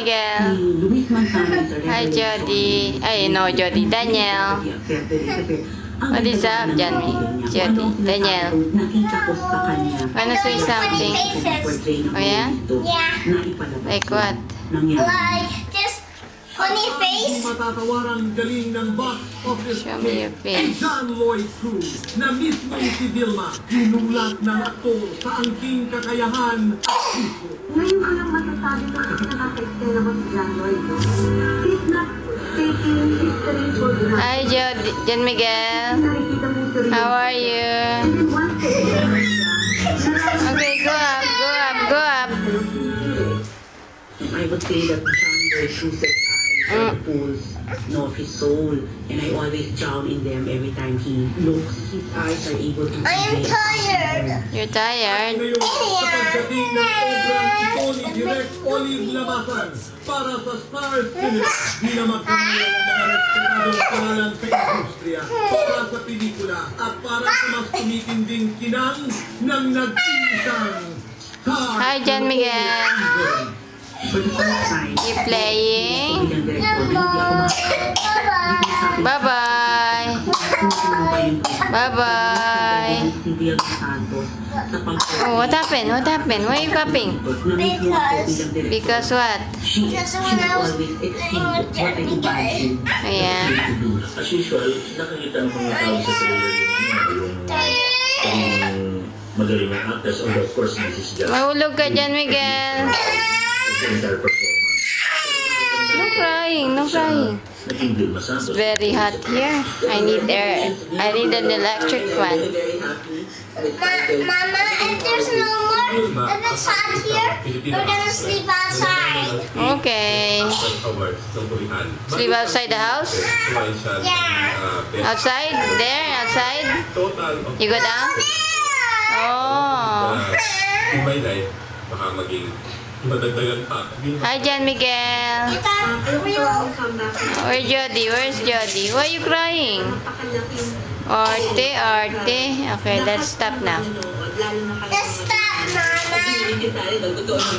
Miguel. Hi, Jody. Ay, no, Jody. Daniel. What is up, Jody? Daniel. Wanna say something? Oh, yeah? Yeah. Like what? Like this funny face. Matatawarang galing ng box office Show me your face. John Lloyd Cruz na mismo si Vilma, hinulat ng aktor sa angking kakayahan at puso. Ngayon ko lang masasabi na kasi nakaka-extend ako si John Lloyd. He's not taking history for granted. Hi, Jody. John Miguel. Nakikita mo sa rin. How are you? And then once Okay, go up, go up, go up. I would say that John Lloyd Cruz's eyes are the pulse of his soul, and I always drown in them every time he looks. His eyes are able to I am tired. You're tired? Ngayon, sa pagdating ng obrang ito ni Direk Olive Labasan para sa Stars Cinema, di na magkakaroon ng mga respetadong pangalan sa industriya para sa pelikula at para sa mas tumitinding kinang ng nag-iisang star. Hi, John Miguel. For the first time, You playing? bilang director, hindi ako Bye-bye. Bye-bye. si Vilma Santos sa Oh, what happened? What happened? Why are you clapping? Because what? Because when I was always playing with what I imagine. Ayan. As usual, nakikita ng mga tao sa trailer yung magaling na actors. And of course, this is just Mahulog ka dyan, Miguel. the entire performance. No crying, no crying. Naging Vilma Santos. It's very hot here. I need air. I need an electric fan. Mama, if there's no more, if it's hot here, we're gonna sleep outside. Okay. Sleep outside the house? Yeah. Outside? There? Outside? You go down? Oh. In my life, baka maging madagdagan pa. Hi, John Miguel. Where's Jody? Where's Jody? Why are you crying? Arte, arte. Okay, let's stop now. Let's stop, Mama.